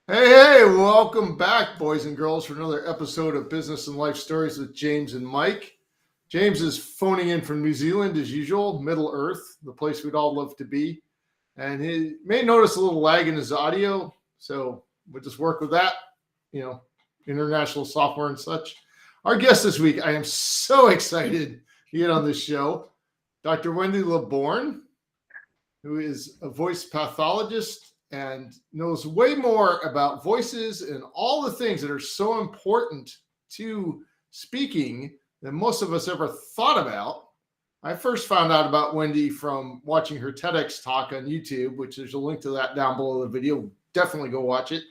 Hey, welcome back, boys and girls, for another episode of Business and Life Stories with James and Mike. James is phoning in from New Zealand as usual, Middle Earth, the place we'd all love to be. And he may notice a little lag in his audio, so we'll just work with that, you know, international software and such. Our guest this week, I am so excited to get on this show, Dr. Wendy LeBorgne, who is a voice pathologist and knows way more about voices and all the things that are so important to speaking than most of us ever thought about. I first found out about Wendy from watching her TEDx talk on YouTube, which there's a link to that down below the video. Definitely go watch it.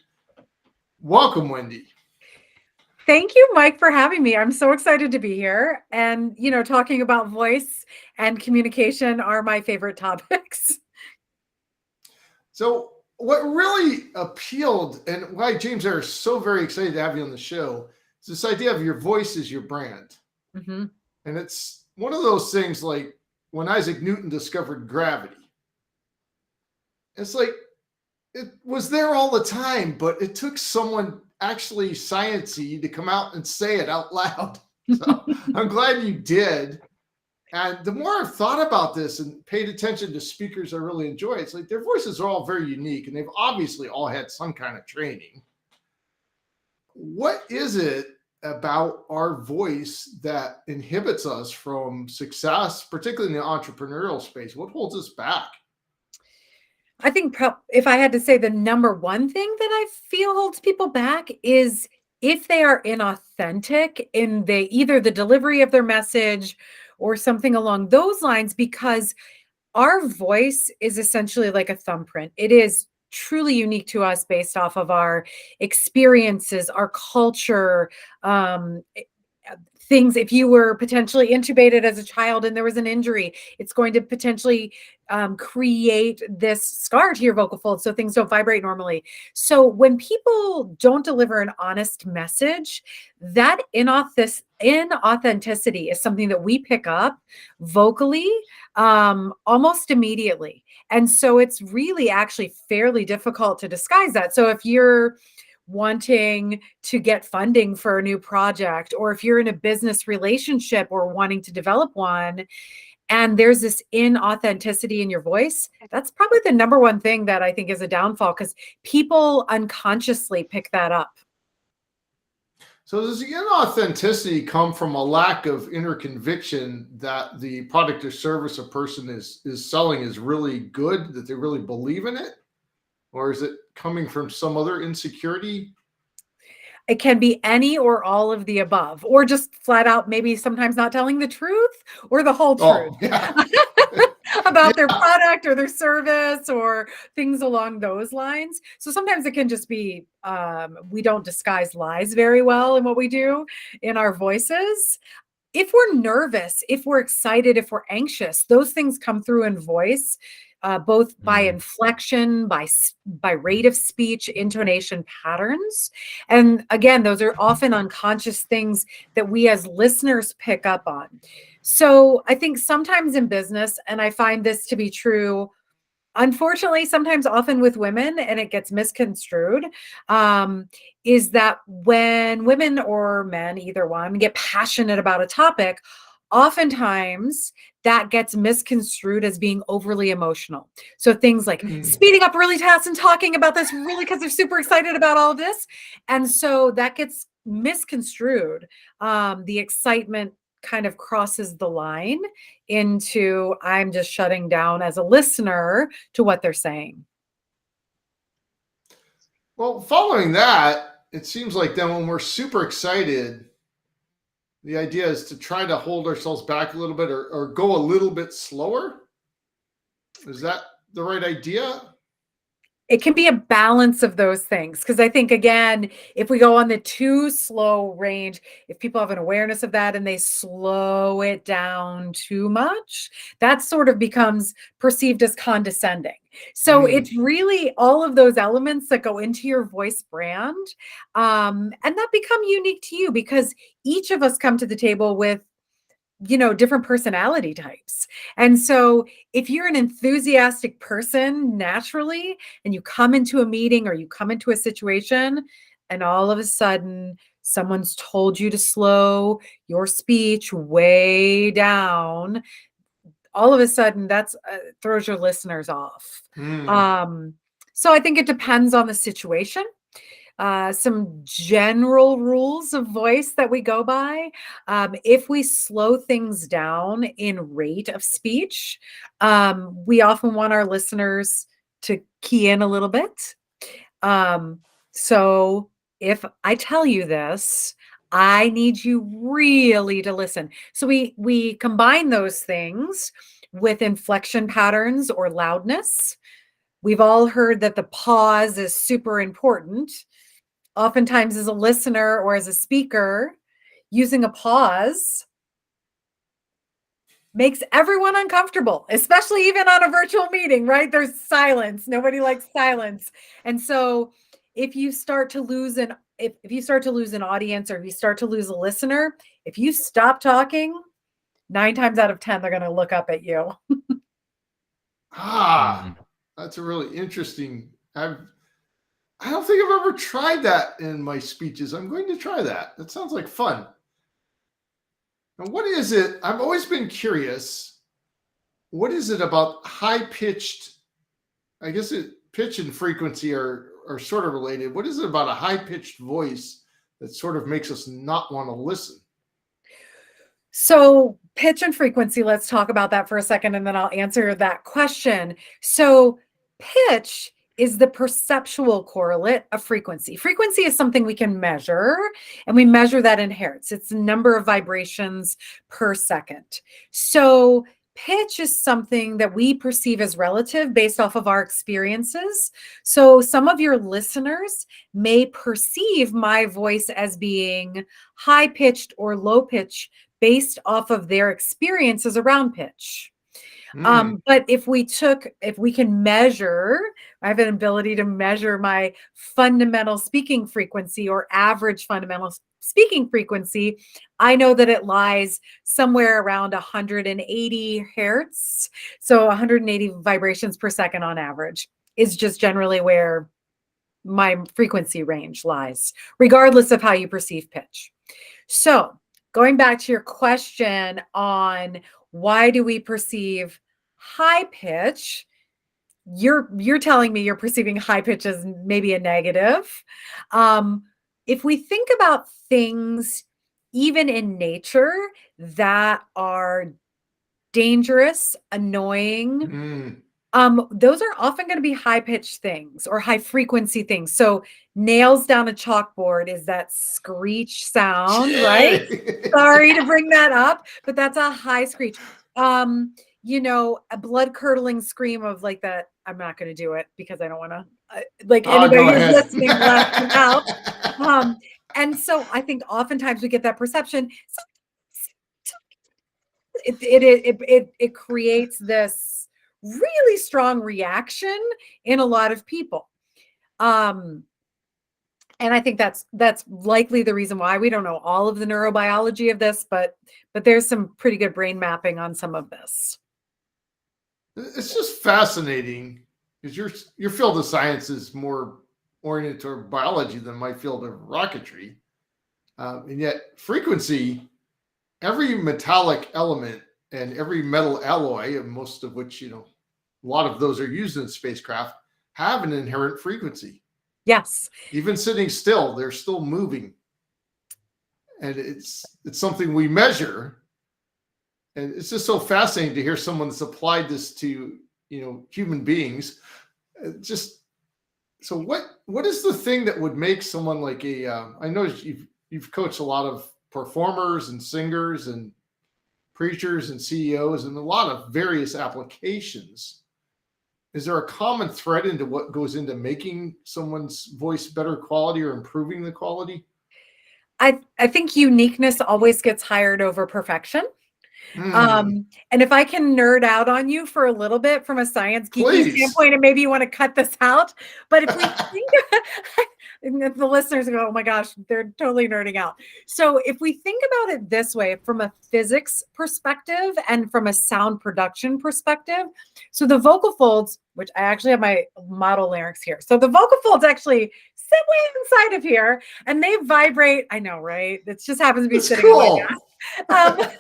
Welcome, Wendy. Thank you, Mike, for having me. I'm so excited to be here. And, talking about voice and communication are my favorite topics. So, what really appealed and why James and I are so very excited to have you on the show is this idea of your voice is your brand. Mm-hmm. And it's one of those things like when Isaac Newton discovered gravity. It's like it was there all the time, but it took someone actually sciencey to come out and say it out loud. So I'm glad you did. And the more I've thought about this and paid attention to speakers I really enjoy, it's like their voices are all very unique and they've obviously all had some kind of training. What is it about our voice that inhibits us from success, particularly in the entrepreneurial space? What holds us back? I think if I had to say the number one thing that I feel holds people back is if they are inauthentic in either the delivery of their message or something along those lines, because our voice is essentially like a thumbprint. It is truly unique to us based off of our experiences, our culture, things. If you were potentially intubated as a child and there was an injury, it's going to potentially create this scar to your vocal folds so things don't vibrate normally. So when people don't deliver an honest message, that inauthenticity is something that we pick up vocally almost immediately. And so it's really actually fairly difficult to disguise that. So if you're wanting to get funding for a new project, or if you're in a business relationship or wanting to develop one, and there's this inauthenticity in your voice, that's probably the number one thing that I think is a downfall, because people unconsciously pick that up. So does the inauthenticity come from a lack of inner conviction that the product or service a person is selling is really good, that they really believe in it? Or is it coming from some other insecurity? It can be any or all of the above, or just flat out maybe sometimes not telling the truth or the whole truth about their product or their service or things along those lines. So sometimes it can just be we don't disguise lies very well in what we do in our voices. If we're nervous, if we're excited, if we're anxious, those things come through in voice. Both by inflection, by rate of speech, intonation patterns. And again, those are often unconscious things that we as listeners pick up on. So I think sometimes in business, and I find this to be true, unfortunately, sometimes often with women, and it gets misconstrued, is that when women or men, either one, get passionate about a topic, oftentimes that gets misconstrued as being overly emotional. So things like speeding up really fast and talking about this really because they're super excited about all of this. And so that gets misconstrued. The excitement kind of crosses the line into I'm just shutting down as a listener to what they're saying. Well, following that, it seems like then when we're super excited, the idea is to try to hold ourselves back a little bit or go a little bit slower. Is that the right idea? It can be a balance of those things. Because I think, again, if we go on the too slow range, if people have an awareness of that and they slow it down too much, that sort of becomes perceived as condescending. So it's really all of those elements that go into your voice brand and that become unique to you, because each of us come to the table with different personality types. And so if you're an enthusiastic person naturally, and you come into a meeting or you come into a situation, and all of a sudden someone's told you to slow your speech way down, all of a sudden that's throws your listeners off. So I think it depends on the situation. Some general rules of voice that we go by. If we slow things down in rate of speech, we often want our listeners to key in a little bit. So if I tell you this, I need you really to listen. So we combine those things with inflection patterns or loudness. We've all heard that the pause is super important. Oftentimes, as a listener or as a speaker, using a pause makes everyone uncomfortable, especially even on a virtual meeting, right? There's silence. Nobody likes silence. And so if you start to lose an audience, or if you start to lose a listener, if you stop talking, 9 times out of 10, they're going to look up at you. That's a really interesting. I don't think I've ever tried that in my speeches. I'm going to try that. That sounds like fun. Now, what is it? I've always been curious. What is it about high-pitched? I guess pitch and frequency are sort of related. What is it about a high-pitched voice that sort of makes us not want to listen? So pitch and frequency, let's talk about that for a second, and then I'll answer that question. So pitch is the perceptual correlate of frequency. Frequency is something we can measure, and we measure that in hertz. It's the number of vibrations per second. So pitch is something that we perceive as relative based off of our experiences. So some of your listeners may perceive my voice as being high pitched or low pitch based off of their experiences around pitch. But if we can measure, I have an ability to measure my fundamental speaking frequency or average fundamental speaking frequency. I know that it lies somewhere around 180 hertz. So 180 vibrations per second on average is just generally where my frequency range lies, regardless of how you perceive pitch. So going back to your question on why do we perceive high pitch, you're telling me you're perceiving high pitch as maybe a negative. If we think about things even in nature that are dangerous, annoying, those are often going to be high pitched things or high frequency things. So nails down a chalkboard is that screech sound, right? Sorry to bring that up, but that's a high screech. A blood curdling scream of like that. I'm not going to do it because I don't want to anybody who's listening left it out. And so I think oftentimes we get that perception. It creates this really strong reaction in a lot of people. And I think that's likely the reason why. We don't know all of the neurobiology of this, but there's some pretty good brain mapping on some of this. It's just fascinating because your field of science is more oriented toward biology than my field of rocketry. And yet frequency, every metallic element and every metal alloy, and most of which, a lot of those are used in spacecraft, have an inherent frequency. Yes. Even sitting still, they're still moving. And it's something we measure. And it's just so fascinating to hear someone that's applied this to, human beings. So what is the thing that would make someone like I know you've coached a lot of performers and singers and preachers and CEOs and a lot of various applications. Is there a common thread into what goes into making someone's voice better quality or improving the quality? I think uniqueness always gets hired over perfection. And if I can nerd out on you for a little bit from a science geeky standpoint, and maybe you want to cut this out, but if we think And the listeners go, oh my gosh, they're totally nerding out. So if we think about it this way, from a physics perspective and from a sound production perspective, so the vocal folds, which I actually have my model larynx here. So the vocal folds actually sit way inside of here and they vibrate. I know, right? It just happens to be sitting on my desk.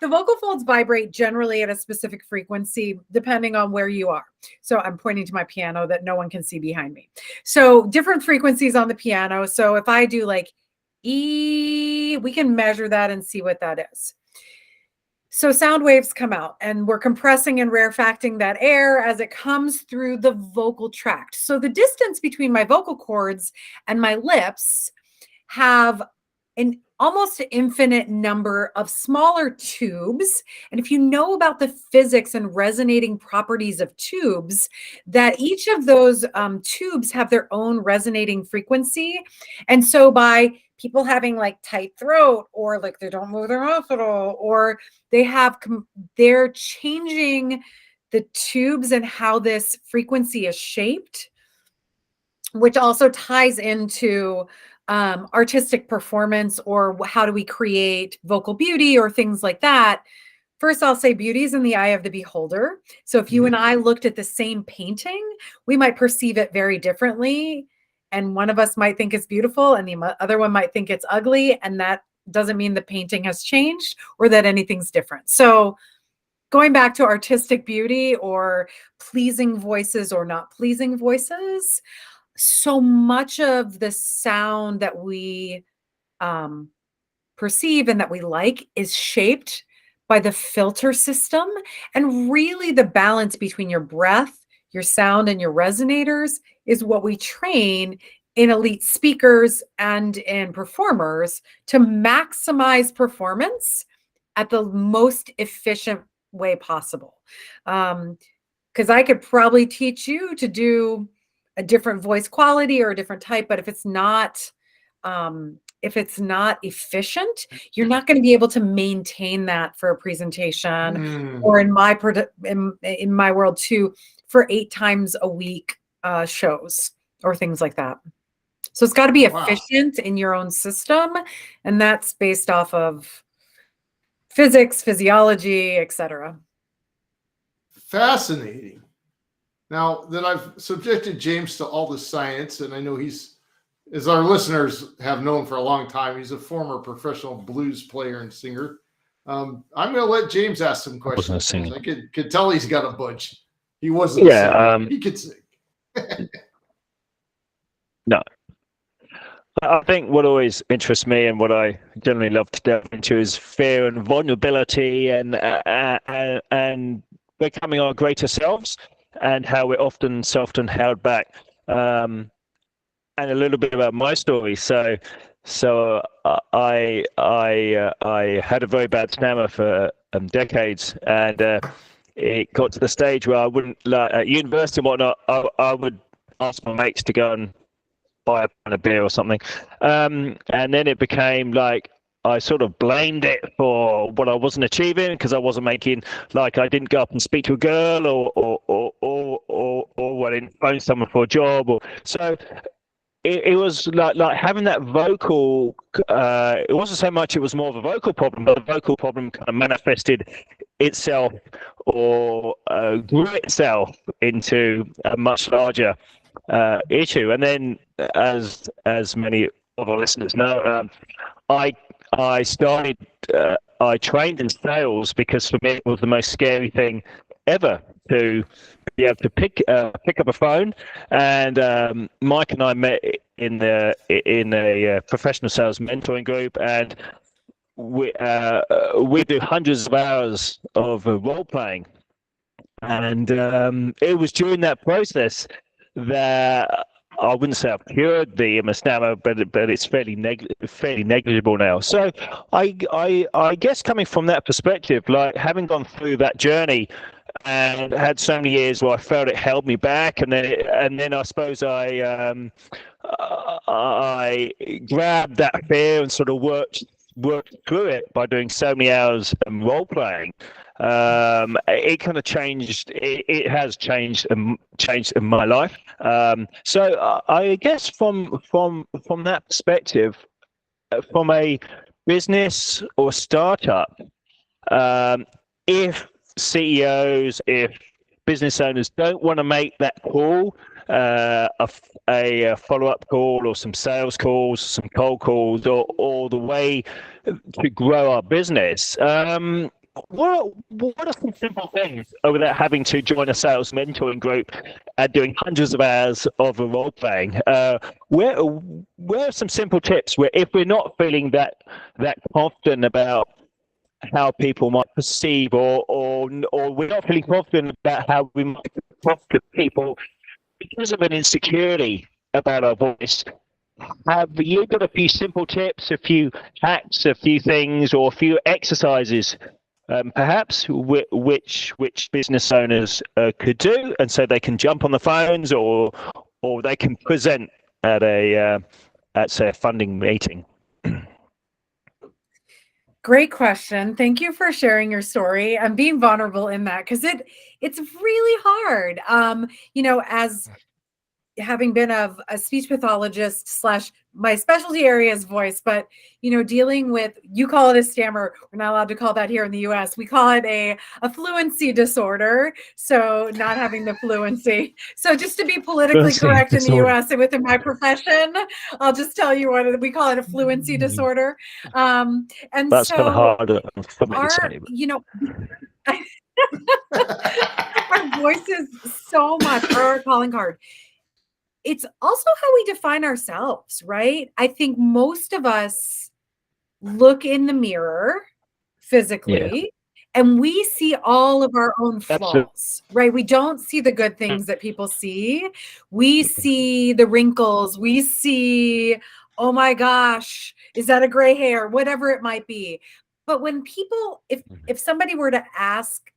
The vocal folds vibrate generally at a specific frequency, depending on where you are. So I'm pointing to my piano that no one can see behind me. So different frequencies on the piano. So if I do like E, we can measure that and see what that is. So sound waves come out and we're compressing and rarefacting that air as it comes through the vocal tract. So the distance between my vocal cords and my lips have an almost infinite number of smaller tubes. And if you know about the physics and resonating properties of tubes, that each of those tubes have their own resonating frequency. And so by people having like tight throat, or like they don't move their mouth at all, or they're changing the tubes and how this frequency is shaped, which also ties into artistic performance, or how do we create vocal beauty or things like that. First, I'll say beauty is in the eye of the beholder. So if you and I looked at the same painting, we might perceive it very differently. And one of us might think it's beautiful and the other one might think it's ugly. And that doesn't mean the painting has changed or that anything's different. So going back to artistic beauty or pleasing voices or not pleasing voices, so much of the sound that we perceive and that we like is shaped by the filter system. And really the balance between your breath, your sound, and your resonators is what we train in elite speakers and in performers to maximize performance at the most efficient way possible. Because I could probably teach you to do a different voice quality or a different type, but if it's not efficient, you're not going to be able to maintain that for a presentation, or in my world too, for 8 times a week shows or things like that. So it's got to be efficient in your own system, and that's based off of physics, physiology, etc. Fascinating. Now that I've subjected James to all the science, and I know he's, as our listeners have known for a long time, he's a former professional blues player and singer. I'm going to let James ask some questions. I could tell he's got a bunch. He wasn't singing. He could sing. No. I think what always interests me and what I generally love to delve into is fear and vulnerability and becoming our greater selves, and how we're often held back. And a little bit about my story. So I had a very bad stammer for decades, and it got to the stage where I wouldn't, like at university and whatnot, I would ask my mates to go and buy a beer or something, and then it became like I sort of blamed it for what I wasn't achieving, because I wasn't making, like, I didn't go up and speak to a girl, or I didn't phone someone for a job, or so. It was like having that vocal. It wasn't so much; it was more of a vocal problem, but the vocal problem kind of manifested itself or grew itself into a much larger issue. And then, as many of our listeners know, I started. I trained in sales because for me it was the most scary thing ever to be able to pick up a phone. And Mike and I met in a professional sales mentoring group, and we do hundreds of hours of role playing. And it was during that process that I wouldn't say I've cured the stammer, but it's fairly negligible now. So I guess coming from that perspective, like having gone through that journey and had so many years where I felt it held me back, and then I suppose I grabbed that fear and sort of worked through it by doing so many hours role playing. it kind of changed. It has changed in my life. So I guess from that perspective, from a business or startup, if CEOs, if business owners don't want to make that call, a follow-up call or some sales calls, some cold calls, or the way to grow our business. What are some simple things without having to join a sales mentoring group and doing hundreds of hours of role playing? Where are some simple tips where if we're not feeling that confident about how people might perceive, or we're not feeling confident about how we might talk to people because of an insecurity about our voice? Have you got a few simple tips, a few hacks, a few things, or a few exercises, perhaps, which business owners could do, and so they can jump on the phones, or they can present at say a funding meeting? Great question. Thank you for sharing your story and being vulnerable in that, because it's really hard. As having been a speech pathologist slash my specialty area is voice, but dealing with, you call it a stammer. We're not allowed to call that here in the US. We call it a fluency disorder. So not having the fluency. So just to be politically correct in the US and within my profession, I'll just tell you what we call it, a fluency disorder. And that's so kind of hard for me to say. Our voice is so much our calling card. It's also how we define ourselves, right? I think most of us look in the mirror physically, and we see all of our own flaws, right? We don't see the good things that people see. We see the wrinkles. We see, oh my gosh, is that a gray hair? Whatever it might be. But when people, if somebody were to ask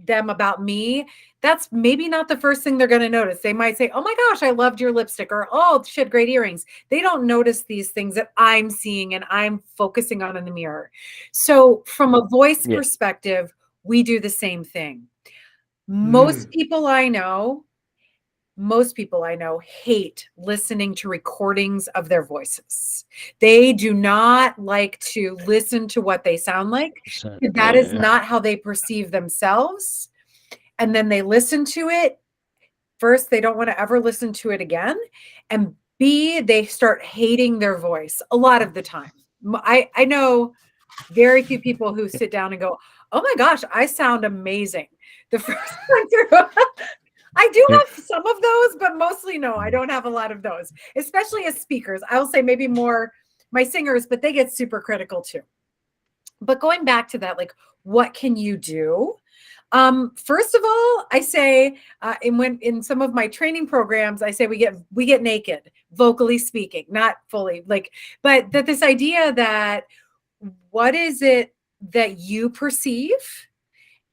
them about me, that's maybe not the first thing they're going to notice. They might say, oh my gosh, I loved your lipstick, or oh, she had great earrings. They don't notice these things that I'm seeing and I'm focusing on in the mirror. So from a voice perspective, we do the same thing. Most people I know hate listening to recordings of their voices. They do not like to listen to what they sound like. That is not how they perceive themselves. And then they listen to it. First, they don't want to ever listen to it again. And B, they start hating their voice a lot of the time. I know very few people who sit down and go, oh my gosh, I sound amazing the first time through. I do have some of those, but mostly no, I don't have a lot of those, especially as speakers. I will say maybe more my singers, but they get super critical too. But going back to that, like, what can you do? First of all, I say, in some of my training programs, I say we get naked, vocally speaking, not fully, but that this idea that what is it that you perceive?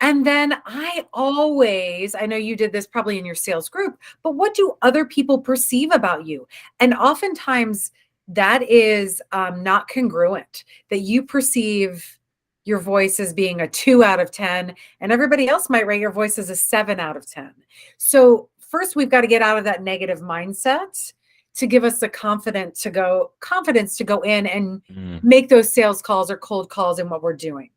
And then I know you did this probably in your sales group, but what do other people perceive about you? And oftentimes that is not congruent, that you perceive your voice as being a 2 out of 10, and everybody else might rate your voice as a 7 out of 10. So first, we've got to get out of that negative mindset to give us the confidence to go in and make those sales calls or cold calls in what we're doing.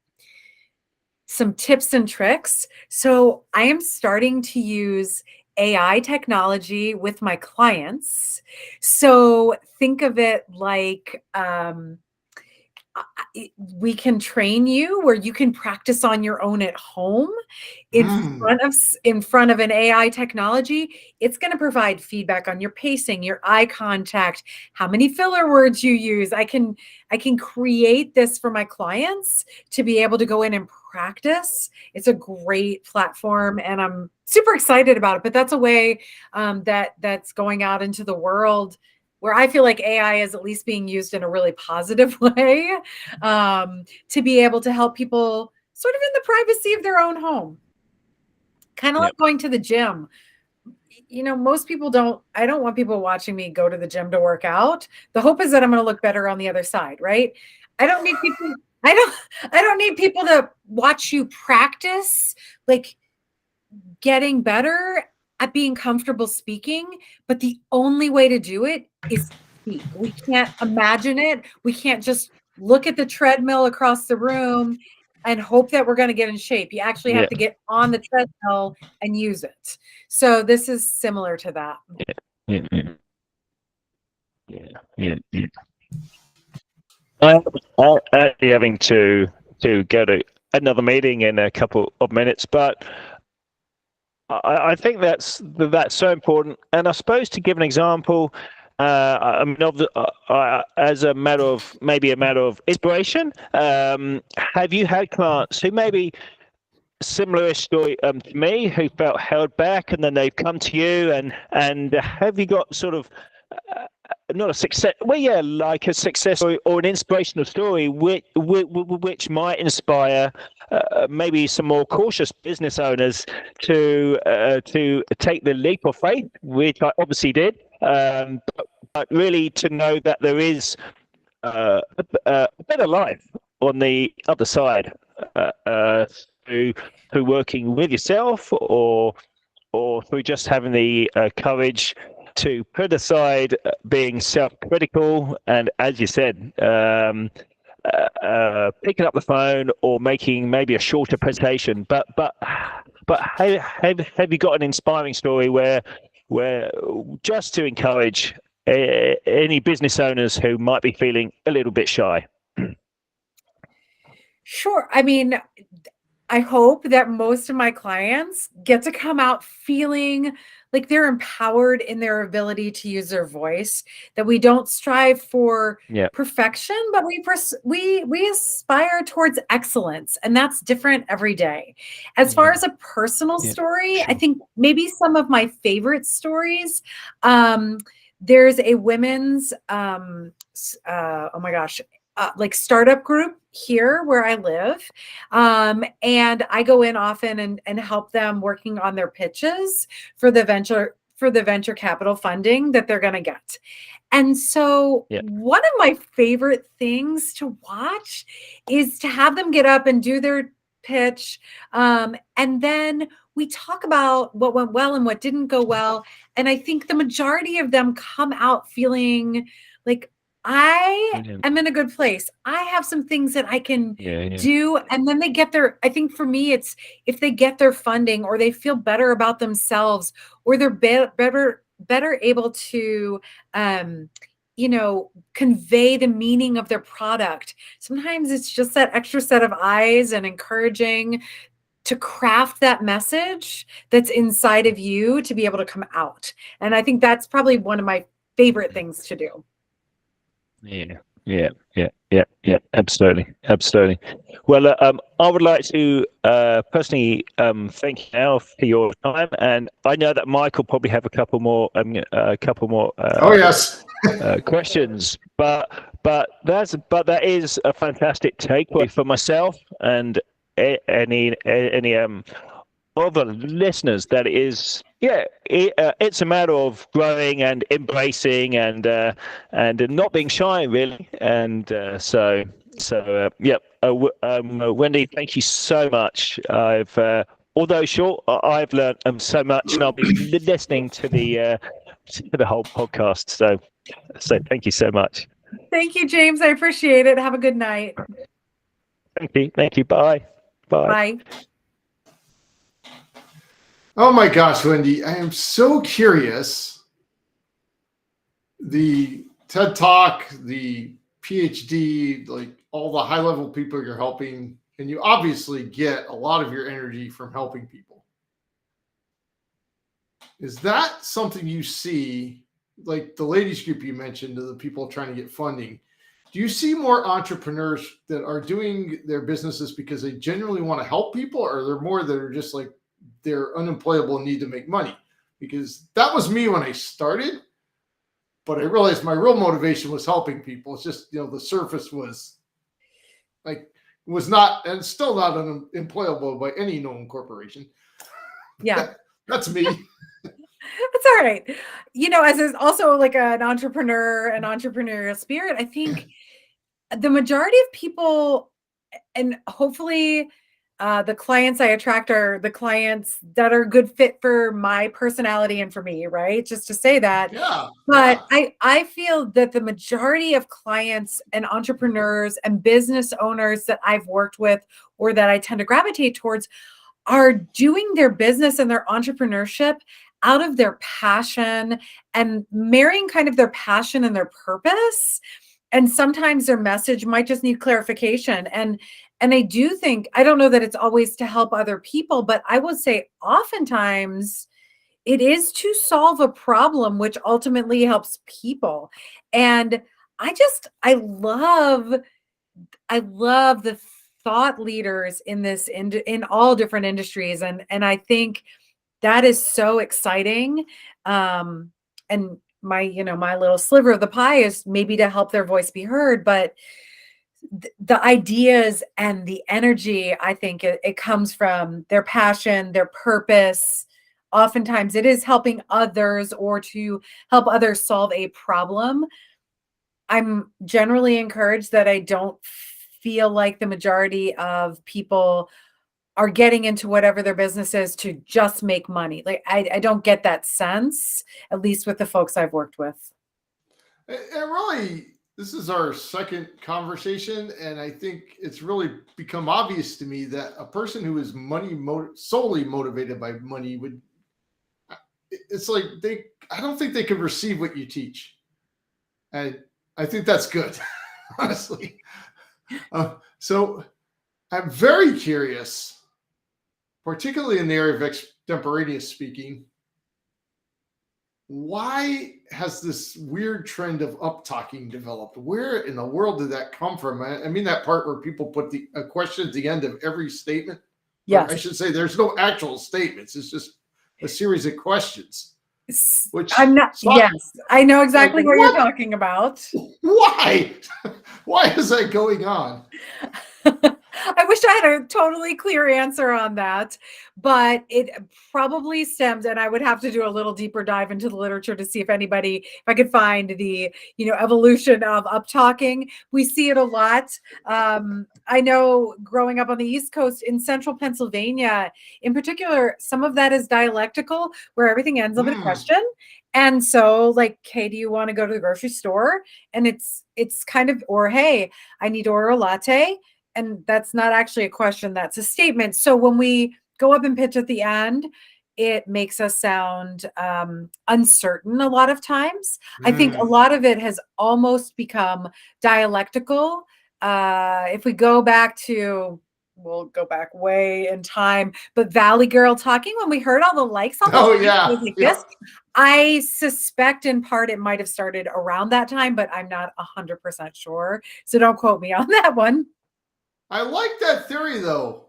Some tips and tricks. So I am starting to use AI technology with my clients. So think of it like we can train you where you can practice on your own at home in front of an AI technology. It's going to provide feedback on your pacing, your eye contact, how many filler words you use. I can create this for my clients to be able to go in and practice. It's a great platform and I'm super excited about it, but that's a way that's going out into the world where I feel like AI is at least being used in a really positive way, to be able to help people sort of in the privacy of their own home. Kind of like going to the gym. Most people I don't want people watching me go to the gym to work out. The hope is that I'm going to look better on the other side, right? I don't need people. I don't need people to watch you practice like getting better at being comfortable speaking, but the only way to do it is speak. We can't imagine it. We can't just look at the treadmill across the room and hope that we're going to get in shape. You actually have to get on the treadmill and use it. So this is similar to that. Yeah. I'm actually having to go to another meeting in a couple of minutes, but I think that's so important. And I suppose to give an example, I mean, as a matter of inspiration, have you had clients who maybe similar story to me, who felt held back, and then they've come to you, and have you got sort of not a success, well, yeah, like a success story or an inspirational story which might inspire maybe some more cautious business owners to take the leap of faith, which I obviously did, but really to know that there is a better life on the other side, through working with yourself, or through just having the courage to put aside being self-critical, and, as you said, picking up the phone or making maybe a shorter presentation. But have you got an inspiring story where just to encourage any business owners who might be feeling a little bit shy? Sure. I mean, I hope that most of my clients get to come out feeling like they're empowered in their ability to use their voice, that we don't strive for perfection, but we aspire towards excellence, and that's different every day. As far as a personal story, I think maybe some of my favorite stories, there's a women's like startup group here where I live. And I go in often and help them working on their pitches for the venture capital funding that they're going to get. And so one of my favorite things to watch is to have them get up and do their pitch. And then we talk about what went well and what didn't go well. And I think the majority of them come out feeling like, I am in a good place. I have some things that I can do. And then they get I think for me, it's if they get their funding, or they feel better about themselves, or they're better able to, convey the meaning of their product. Sometimes it's just that extra set of eyes and encouraging to craft that message that's inside of you to be able to come out. And I think that's probably one of my favorite things to do. Yeah, absolutely. Well, I would like to personally thank you now for your time, and I know that Mike will probably have a couple more questions, but that is a fantastic takeaway for myself and any other listeners, that is it's a matter of growing and embracing and not being shy, really. And Wendy, thank you so much. Although short, I've learned so much, and I'll be listening to the whole podcast, so thank you so much. Thank you, James. I appreciate it. Have a good night. Thank you. Bye. Oh my gosh, Wendy, I am so curious. The TED Talk, the PhD, like all the high level people you're helping, and you obviously get a lot of your energy from helping people. Is that something you see, like the ladies group you mentioned, to the people trying to get funding? Do you see more entrepreneurs that are doing their businesses because they genuinely want to help people, or are there more that are just like, they're unemployable and need to make money? Because that was me when I started, but I realized my real motivation was helping people. It's just, the surface was not, and still not unemployable by any known corporation. Yeah. That's me. That's all right. As is also like an entrepreneurial spirit, I think the majority of people and hopefully the clients I attract are the clients that are a good fit for my personality and for me, right? Just to say that. Yeah. But Yeah. I feel that the majority of clients and entrepreneurs and business owners that I've worked with or that I tend to gravitate towards are doing their business and their entrepreneurship out of their passion and marrying kind of their passion and their purpose. And sometimes their message might just need clarification. And I do think, I don't know that it's always to help other people, but I would say oftentimes it is to solve a problem, which ultimately helps people. And I love the thought leaders in this in all different industries. And I think that is so exciting. And my little sliver of the pie is maybe to help their voice be heard, but the ideas and the energy, I think it comes from their passion, their purpose. Oftentimes it is helping others or to help others solve a problem. I'm generally encouraged that I don't feel like the majority of people are getting into whatever their business is to just make money. Like I don't get that sense, at least with the folks I've worked with. And really, this is our second conversation, and I think it's really become obvious to me that a person who is solely motivated by money would. It's like I don't think they could receive what you teach, and I think that's good, honestly. So I'm very curious, particularly in the area of extemporaneous speaking. Why has this weird trend of up-talking developed? Where in the world did that come from? I mean that part where people put a question at the end of every statement. Yes. Or I should say there's no actual statements. It's just a series of questions. Which I'm not. Yes, I know exactly what you're talking about. Why? Why is that going on? I wish I had a totally clear answer on that, but it probably stems, and I would have to do a little deeper dive into the literature to see if I could find the, evolution of up talking. We see it a lot. I know growing up on the East Coast in central Pennsylvania, in particular, some of that is dialectical, where everything ends up in a question. And so like, hey, do you want to go to the grocery store? And it's kind of, or hey, I need to order a latte. And that's not actually a question, that's a statement. So when we go up and pitch at the end, it makes us sound uncertain a lot of times. I think a lot of it has almost become dialectical. If we go back we'll go back way in time, but Valley Girl talking, when we heard all the likes on this, I suspect in part it might have started around that time, but I'm not 100% sure. So don't quote me on that one. I like that theory, though,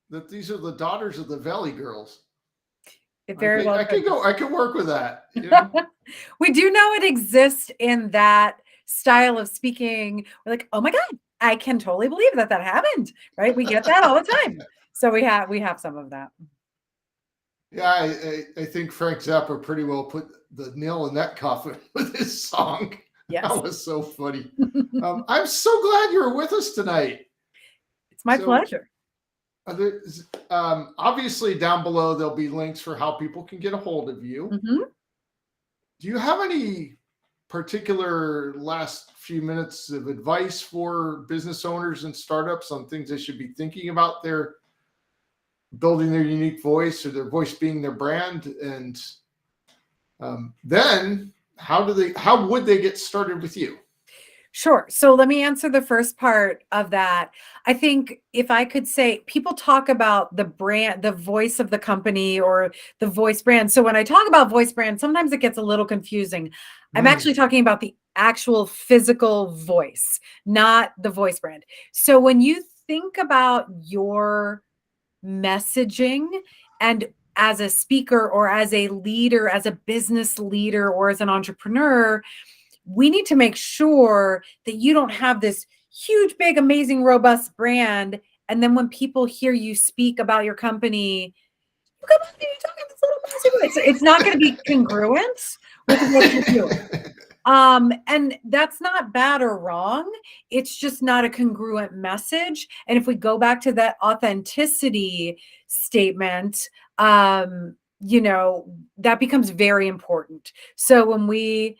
that these are the daughters of the Valley Girls. I could work with that. We do know it exists in that style of speaking. We're like, oh my God, I can totally believe that happened, right? We get that all the time. So we have some of that. Yeah, I think Frank Zappa pretty well put the nail in that coffin with his song. Yes. That was so funny. I'm so glad you were with us tonight. It's my pleasure. Obviously, down below, there'll be links for how people can get a hold of you. Mm-hmm. Do you have any particular last few minutes of advice for business owners and startups on things they should be thinking about their building their unique voice or their voice being their brand? And then how would they get started with you? Sure. So let me answer the first part of that. I think if I could say, people talk about the brand, the voice of the company or the voice brand. So when I talk about voice brand, sometimes it gets a little confusing. I'm actually talking about the actual physical voice, not the voice brand. So when you think about your messaging, and as a speaker or as a leader, as a business leader or as an entrepreneur, we need to make sure that you don't have this huge, big, amazing, robust brand. And then when people hear you speak about your company, you're talking this little messy voice. It's not going to be congruent with what you're doing. And that's not bad or wrong. It's just not a congruent message. And if we go back to that authenticity statement, that becomes very important. So when we,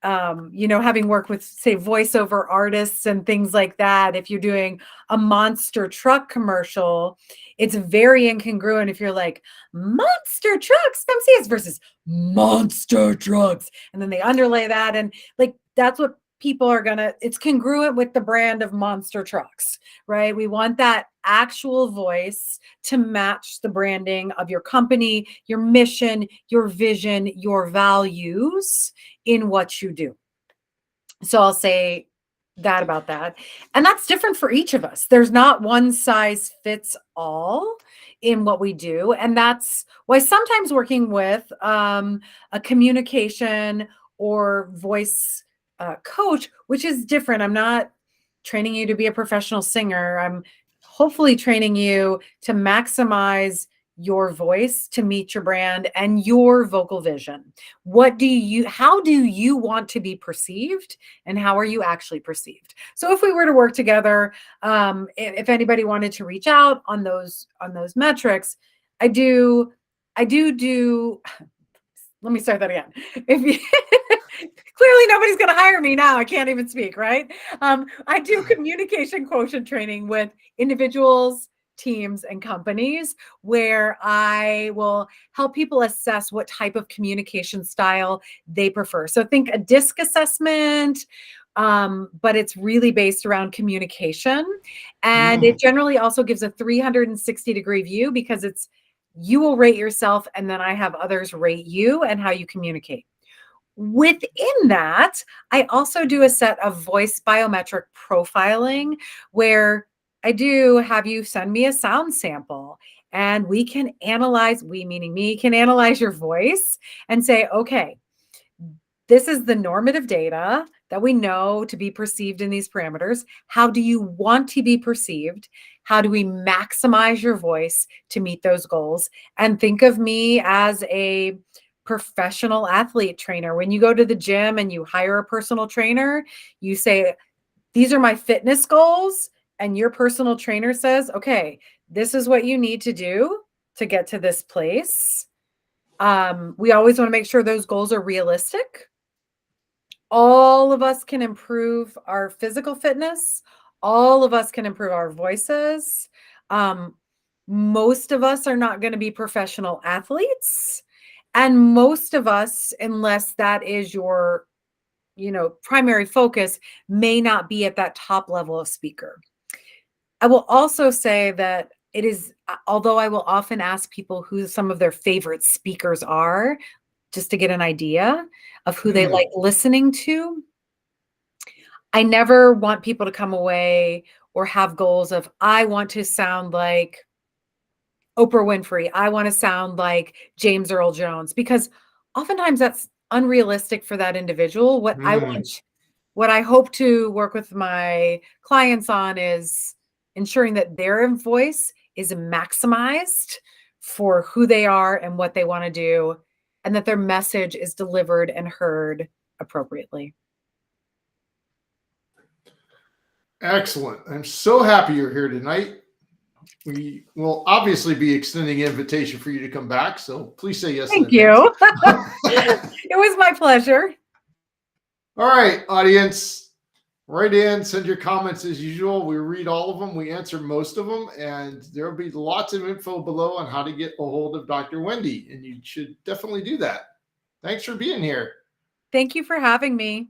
having worked with, say, voiceover artists and things like that, if you're doing a monster truck commercial, it's very incongruent if you're like, monster trucks, come see us, versus monster trucks. And then they underlay that. And like, that's what people are it's congruent with the brand of monster trucks, right? We want that actual voice to match the branding of your company, your mission, your vision, your values in what you do. So I'll say that about that. And that's different for each of us. There's not one size fits all in what we do. And that's why sometimes working with a communication or voice coach, which is different. I'm not training you to be a professional singer. I'm hopefully training you to maximize your voice to meet your brand and your vocal vision. How do you want to be perceived, and how are you actually perceived? So if we were to work together, if anybody wanted to reach out on those metrics, I do, let me start that again. If you clearly nobody's going to hire me now. I can't even speak, right? I do communication quotient training with individuals, teams, and companies, where I will help people assess what type of communication style they prefer. So think a DISC assessment, but it's really based around communication. And it generally also gives a 360-degree view, because you will rate yourself, and then I have others rate you and how you communicate. Within that, I also do a set of voice biometric profiling, where I do have you send me a sound sample, and we can analyze, we meaning me, can analyze your voice and say, okay, this is the normative data that we know to be perceived in these parameters. How do you want to be perceived? How do we maximize your voice to meet those goals? And think of me as a professional athlete trainer. When you go to the gym and you hire a personal trainer, you say, these are my fitness goals. And your personal trainer says, okay, this is what you need to do to get to this place. We always want to make sure those goals are realistic. All of us can improve our physical fitness. All of us can improve our voices. Most of us are not going to be professional athletes. And most of us, unless that is your, primary focus, may not be at that top level of speaker. I will also say that it is, although I will often ask people who some of their favorite speakers are, just to get an idea of who they like listening to, I never want people to come away or have goals of, I want to sound like Oprah Winfrey. I want to sound like James Earl Jones, because oftentimes that's unrealistic for that individual. What I hope to work with my clients on is ensuring that their voice is maximized for who they are and what they want to do, and that their message is delivered and heard appropriately. Excellent. I'm so happy you're here tonight. We will obviously be extending an invitation for you to come back, so please say yes. Thank you. It was my pleasure. All right, audience, write in, send your comments as usual. We read all of them. We answer most of them, and there will be lots of info below on how to get a hold of Dr. Wendy, and you should definitely do that. Thanks for being here. Thank you for having me.